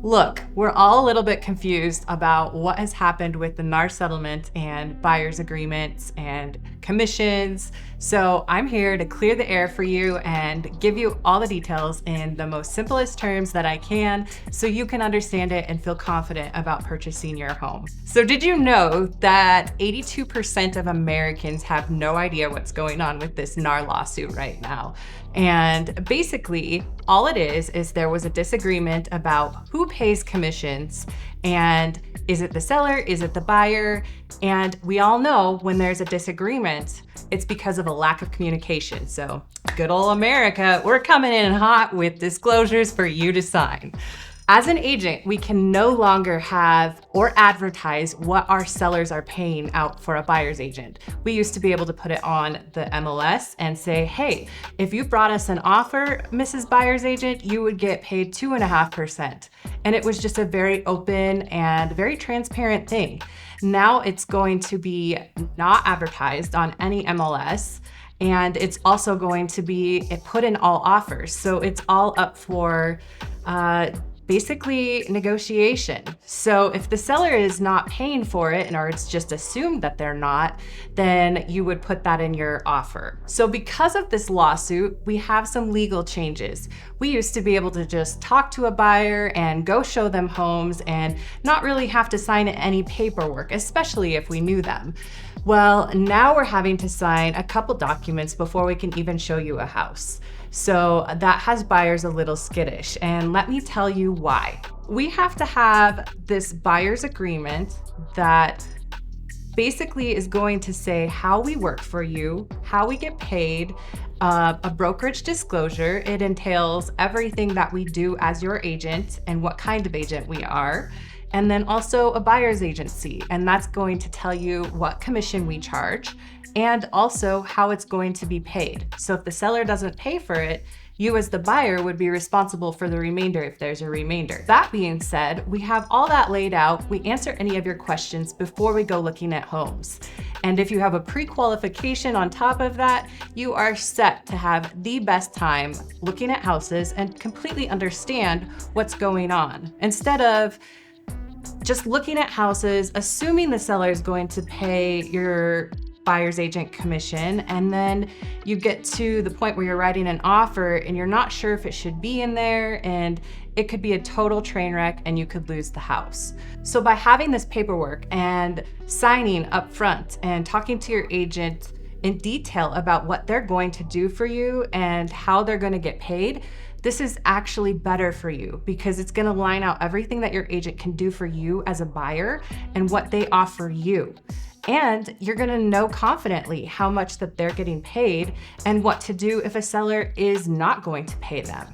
Look, we're all a little bit confused about what has happened with the NAR settlement and buyer's agreements and commissions. So I'm here to clear the air for you and give you all the details in the most simplest terms that I can so you can understand it and feel confident about purchasing your home. So did you know that 82% of Americans have no idea what's going on with this NAR lawsuit right now? And basically, all it is there was a disagreement about who pays commissions, and is it the seller, is it the buyer? And we all know when there's a disagreement, it's because of a lack of communication. So good old America, we're coming in hot with disclosures for you to sign. As an agent, we can no longer have or advertise what our sellers are paying out for a buyer's agent. We used to be able to put it on the MLS and say, hey, if you brought us an offer, Mrs. Buyer's Agent, you would get paid 2.5%. And it was just a very open and very transparent thing. Now it's going to be not advertised on any MLS. And it's also going to be put in all offers. So it's all up for basically negotiation. So if the seller is not paying for it, or it's just assumed that they're not, then you would put that in your offer. So because of this lawsuit, we have some legal changes. We used to be able to just talk to a buyer and go show them homes and not really have to sign any paperwork, especially if we knew them. Well, now we're having to sign a couple documents before we can even show you a house. So that has buyers a little skittish, and let me tell you why. We have to have this buyer's agreement that basically is going to say how we work for you, how we get paid, a brokerage disclosure. It entails everything that we do as your agent and what kind of agent we are. And then also a buyer's agency, and that's going to tell you what commission we charge and also how it's going to be paid. So if the seller doesn't pay for it, you as the buyer would be responsible for the remainder if there's a remainder. That being said, we have all that laid out. We answer any of your questions before we go looking at homes. And if you have a pre-qualification on top of that, you are set to have the best time looking at houses and completely understand what's going on. Instead of just looking at houses, assuming the seller is going to pay your buyer's agent commission, and then you get to the point where you're writing an offer and you're not sure if it should be in there, and it could be a total train wreck and you could lose the house. So by having this paperwork and signing up front and talking to your agent in detail about what they're going to do for you and how they're going to get paid, this is actually better for you because it's going to line out everything that your agent can do for you as a buyer and what they offer you. And you're gonna know confidently how much that they're getting paid and what to do if a seller is not going to pay them.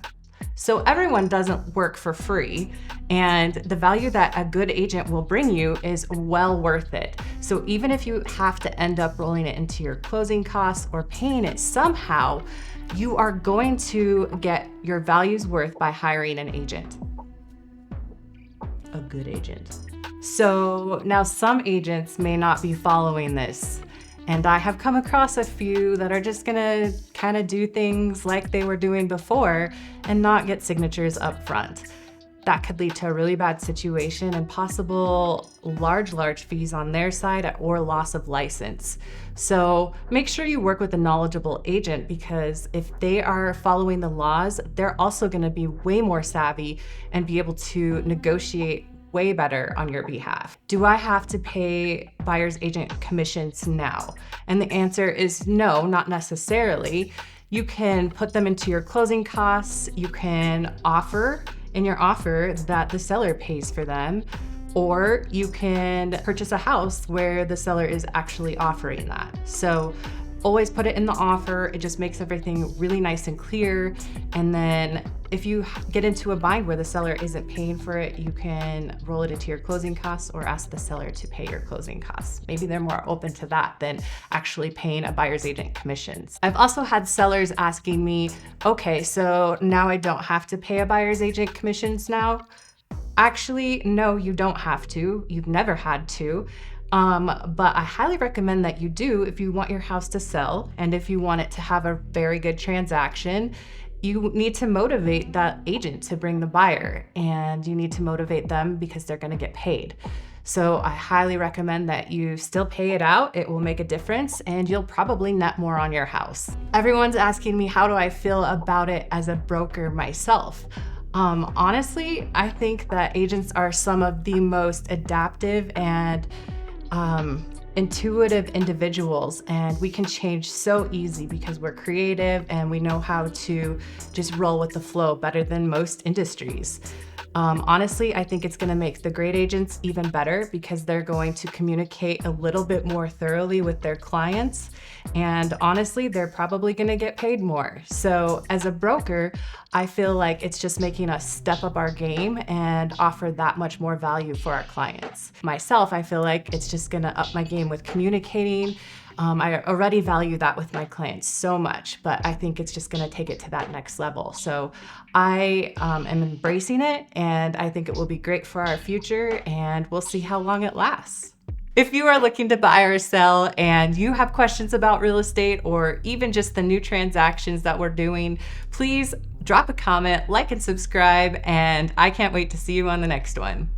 So everyone doesn't work for free, and the value that a good agent will bring you is well worth it. So even if you have to end up rolling it into your closing costs or paying it somehow, you are going to get your value's worth by hiring an agent. A good agent. So now some agents may not be following this, and I have come across a few that are just gonna kind of do things like they were doing before and not get signatures up front. That could lead to a really bad situation and possible large fees on their side or loss of license. So make sure you work with a knowledgeable agent, because if they are following the laws, they're also gonna be way more savvy and be able to negotiate way better on your behalf. Do I have to pay buyer's agent commissions now? And the answer is no, not necessarily. You can put them into your closing costs. You can offer in your offer that the seller pays for them, or you can purchase a house where the seller is actually offering that. So always put it in the offer. It just makes everything really nice and clear. And then if you get into a bind where the seller isn't paying for it, you can roll it into your closing costs or ask the seller to pay your closing costs. Maybe they're more open to that than actually paying a buyer's agent commissions. I've also had sellers asking me, okay, so now I don't have to pay a buyer's agent commissions now? Actually, no, you don't have to. You've never had to. But I highly recommend that you do if you want your house to sell and if you want it to have a very good transaction. you need to motivate that agent to bring the buyer, and you need to motivate them because they're gonna get paid. So I highly recommend that you still pay it out. It will make a difference and you'll probably net more on your house. Everyone's asking me, how do I feel about it as a broker myself? Honestly, I think that agents are some of the most adaptive and intuitive individuals, and we can change so easy because we're creative and we know how to just roll with the flow better than most industries. Honestly, I think it's gonna make the great agents even better because they're going to communicate a little bit more thoroughly with their clients. And honestly, they're probably gonna get paid more. So as a broker, I feel like it's just making us step up our game and offer that much more value for our clients. Myself, I feel like it's just gonna up my game with communicating. I already value that with my clients so much, but I think it's just gonna take it to that next level. So I am embracing it, and I think it will be great for our future, and we'll see how long it lasts. If you are looking to buy or sell and you have questions about real estate or even just the new transactions that we're doing, please drop a comment, like and subscribe, and I can't wait to see you on the next one.